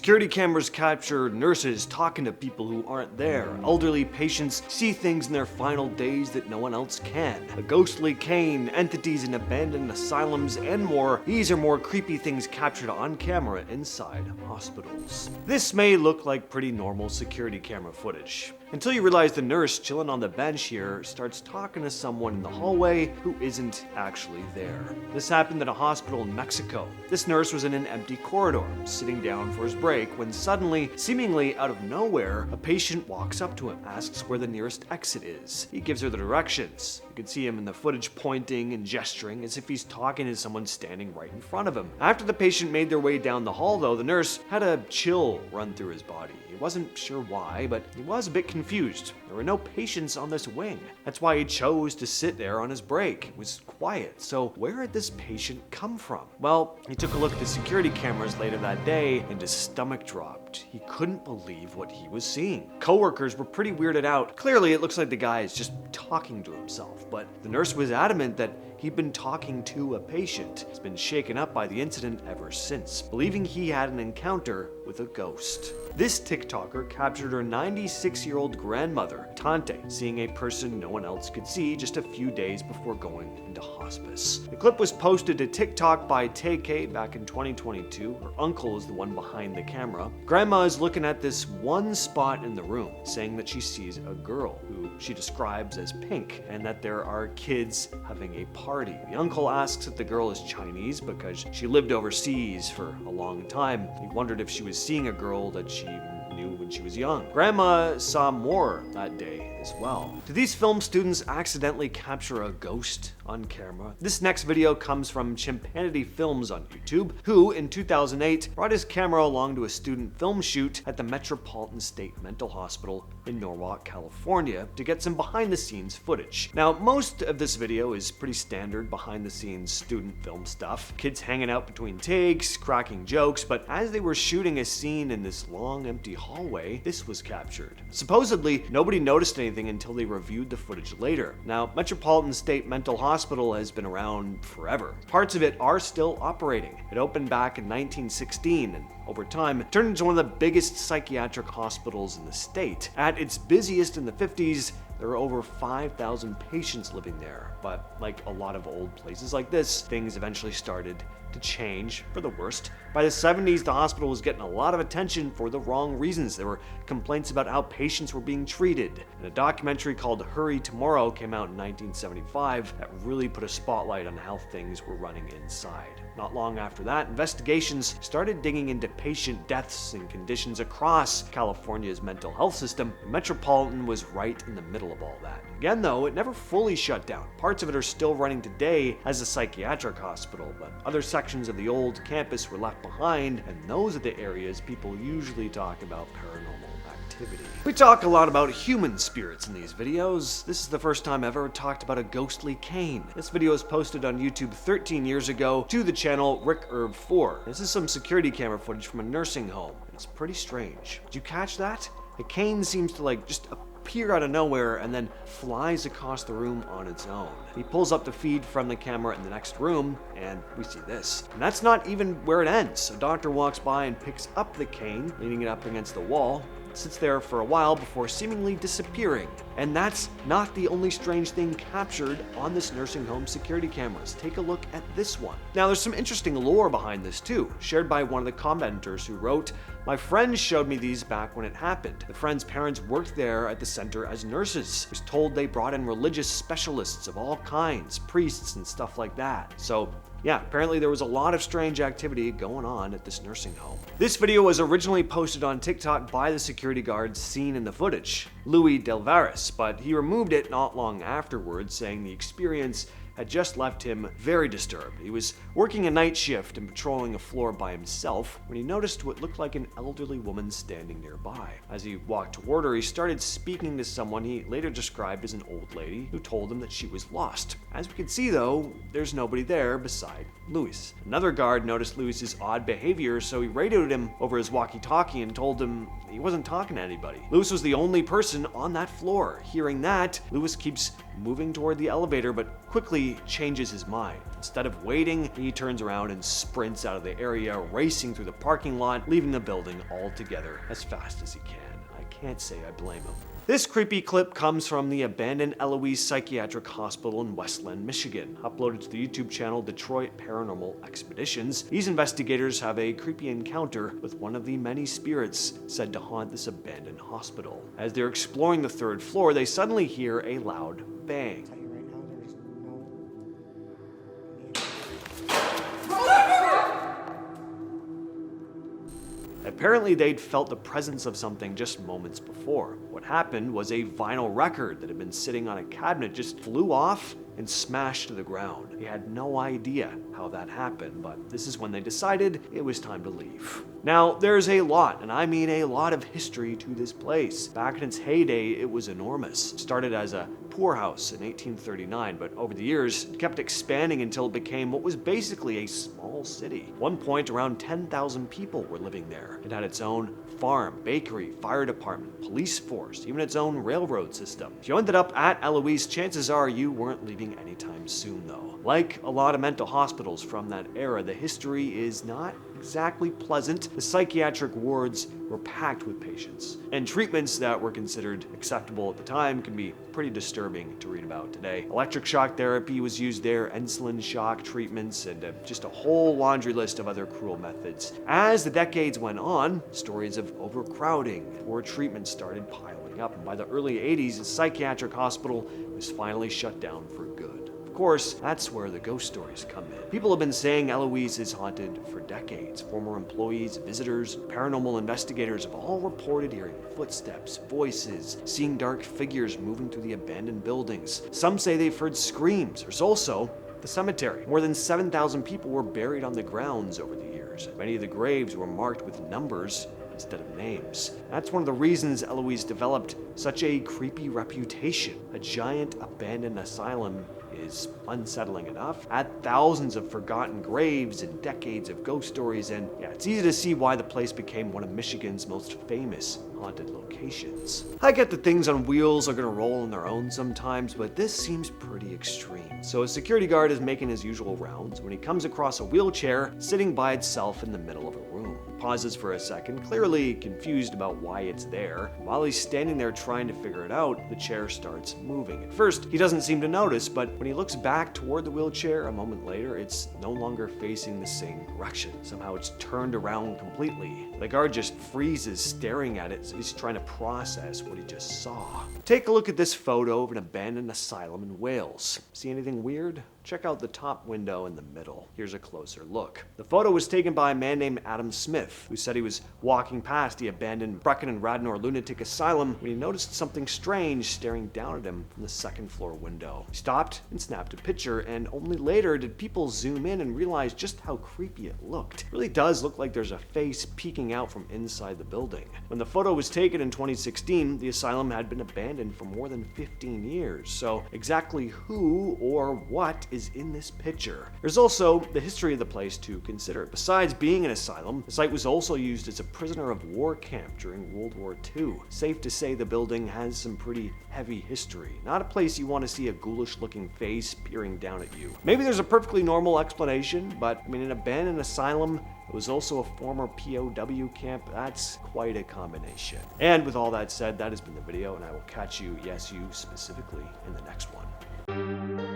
Security cameras capture nurses talking to people who aren't there. Elderly patients see things in their final days that no one else can. A ghostly cane, entities in abandoned asylums, and more. These are more creepy things captured on camera inside hospitals. This may look like pretty normal security camera footage, until you realize the nurse chilling on the bench here starts talking to someone in the hallway who isn't actually there. This happened at a hospital in Mexico. This nurse was in an empty corridor, sitting down for his break, when suddenly, seemingly out of nowhere, a patient walks up to him, asks where the nearest exit is. He gives her the directions. You can see him in the footage pointing and gesturing as if he's talking to someone standing right in front of him. After the patient made their way down the hall though, the nurse had a chill run through his body. He wasn't sure why, but he was a bit confused. There were no patients on this wing. That's why he chose to sit there on his break. It was quiet, so where had this patient come from? Well, he took a look at the security cameras later that day and his stomach dropped. He couldn't believe what he was seeing. Coworkers were pretty weirded out. Clearly, it looks like the guy is just talking to himself, but the nurse was adamant that he'd been talking to a patient. He's been shaken up by the incident ever since, believing he had an encounter with a ghost. This TikToker captured her 96-year-old grandmother, Tante, seeing a person no one else could see just a few days before going into hospice. The clip was posted to TikTok by TK back in 2022. Her uncle is the one behind the camera. Grandma is looking at this one spot in the room, saying that she sees a girl who she describes as pink and that there are kids having a party. The uncle asks if the girl is Chinese because she lived overseas for a long time. He wondered if she was seeing a girl that she knew when she was young. Grandma saw more that day as well. Did these film students accidentally capture a ghost on camera? This next video comes from Chimpanity Films on YouTube, who in 2008 brought his camera along to a student film shoot at the Metropolitan State Mental Hospital in Norwalk, California to get some behind the scenes footage. Now, most of this video is pretty standard behind the scenes student film stuff. Kids hanging out between takes, cracking jokes, but as they were shooting a scene in this long empty hallway, this was captured. Supposedly, nobody noticed anything until they reviewed the footage later. Now, Metropolitan State Mental Hospital has been around forever. Parts of it are still operating. It opened back in 1916 and over time turned into one of the biggest psychiatric hospitals in the state. At its busiest in the 50s, there were over 5,000 patients living there. But like a lot of old places like this, things eventually started to change for the worst. By the 70s, the hospital was getting a lot of attention for the wrong reasons. There were complaints about how patients were being treated. And a documentary called Hurry Tomorrow came out in 1975 that really put a spotlight on how things were running inside. Not long after that, investigations started digging into patient deaths and conditions across California's mental health system. Metropolitan was right in the middle of all that. Again though, it never fully shut down. Parts of it are still running today as a psychiatric hospital, but other sections of the old campus were left behind, and those are the areas people usually talk about paranormal activity. We talk a lot about human spirits in these videos. This is the first time I've ever talked about a ghostly cane. This video was posted on YouTube 13 years ago to the channel Rick Herb 4. This is some security camera footage from a nursing home. It's pretty strange. Did you catch that? A cane seems to just appear out of nowhere and then flies across the room on its own. He pulls up the feed from the camera in the next room and we see this. And that's not even where it ends. A doctor walks by and picks up the cane, leaning it up against the wall. Sits there for a while before seemingly disappearing. And that's not the only strange thing captured on this nursing home security cameras. Take a look at this one. Now, there's some interesting lore behind this too, shared by one of the commenters who wrote, "My friends showed me these back when it happened. The friend's parents worked there at the center as nurses. I was told they brought in religious specialists of all kinds, priests and stuff like that. So yeah, apparently there was a lot of strange activity going on at this nursing home." This video was originally posted on TikTok by the security guard seen in the footage, Louis Delvaris, but he removed it not long afterwards, saying the experience had just left him very disturbed. He was working a night shift and patrolling a floor by himself when he noticed what looked like an elderly woman standing nearby. As he walked toward her, he started speaking to someone he later described as an old lady who told him that she was lost. As we can see though, there's nobody there beside Louis. Another guard noticed Louis's odd behavior, so he radioed him over his walkie-talkie and told him he wasn't talking to anybody. Louis was the only person on that floor. Hearing that, Louis keeps moving toward the elevator, but quickly changes his mind. Instead of waiting, he turns around and sprints out of the area, racing through the parking lot, leaving the building altogether as fast as he can. I can't say I blame him. This creepy clip comes from the abandoned Eloise Psychiatric Hospital in Westland, Michigan, uploaded to the YouTube channel Detroit Paranormal Expeditions. These investigators have a creepy encounter with one of the many spirits said to haunt this abandoned hospital. As they're exploring the third floor, they suddenly hear a loud bang. Apparently, they'd felt the presence of something just moments before. What happened was a vinyl record that had been sitting on a cabinet just flew off and smashed to the ground. They had no idea how that happened, but this is when they decided it was time to leave. Now, there's a lot, and I mean a lot of history to this place. Back in its heyday, it was enormous. It started as a poorhouse in 1839, but over the years, it kept expanding until it became what was basically a small city. At one point, around 10,000 people were living there. It had its own farm, bakery, fire department, police force, even its own railroad system. If you ended up at Eloise, chances are you weren't leaving anytime soon, though. Like a lot of mental hospitals from that era, the history is not exactly pleasant. The psychiatric wards were packed with patients, and treatments that were considered acceptable at the time can be pretty disturbing to read about today. Electric shock therapy was used there, insulin shock treatments, and just a whole laundry list of other cruel methods. As the decades went on, stories of overcrowding and poor treatment started piling up, and by the early 80s, the psychiatric hospital was finally shut down for good. Of course, that's where the ghost stories come in. People have been saying Eloise is haunted for decades. Former employees, visitors, paranormal investigators have all reported hearing footsteps, voices, seeing dark figures moving through the abandoned buildings. Some say they've heard screams. There's also the cemetery. More than 7,000 people were buried on the grounds over the years. Many of the graves were marked with numbers instead of names. That's one of the reasons Eloise developed such a creepy reputation. A giant abandoned asylum is unsettling enough. Add thousands of forgotten graves and decades of ghost stories, and yeah, it's easy to see why the place became one of Michigan's most famous haunted locations. I get that things on wheels are gonna roll on their own sometimes, but this seems pretty extreme. So a security guard is making his usual rounds when he comes across a wheelchair sitting by itself in the middle of a room. He pauses for a second, clearly confused about why it's there. While he's standing there trying to figure it out, the chair starts moving. At first, he doesn't seem to notice, but when he looks back toward the wheelchair a moment later, it's no longer facing the same direction. Somehow it's turned around completely. The guard just freezes, staring at it as he's trying to process what he just saw. Take a look at this photo of an abandoned asylum in Wales. See anything weird? Check out the top window in the middle. Here's a closer look. The photo was taken by a man named Adam Smith, who said he was walking past the abandoned Brecon and Radnor Lunatic Asylum when he noticed something strange staring down at him from the second floor window. He stopped and snapped a picture, and only later did people zoom in and realize just how creepy it looked. It really does look like there's a face peeking out from inside the building. When the photo was taken in 2016, the asylum had been abandoned for more than 15 years, so exactly who or what is in this picture? There's also the history of the place to consider. Besides being an asylum, the site was also used as a prisoner of war camp during World War II. Safe to say the building has some pretty heavy history. Not a place you want to see a ghoulish looking face peering down at you. Maybe there's a perfectly normal explanation, but I mean, an abandoned asylum, it was also a former POW camp. That's quite a combination. And with all that said, that has been the video, and I will catch you, yes, you specifically, in the next one.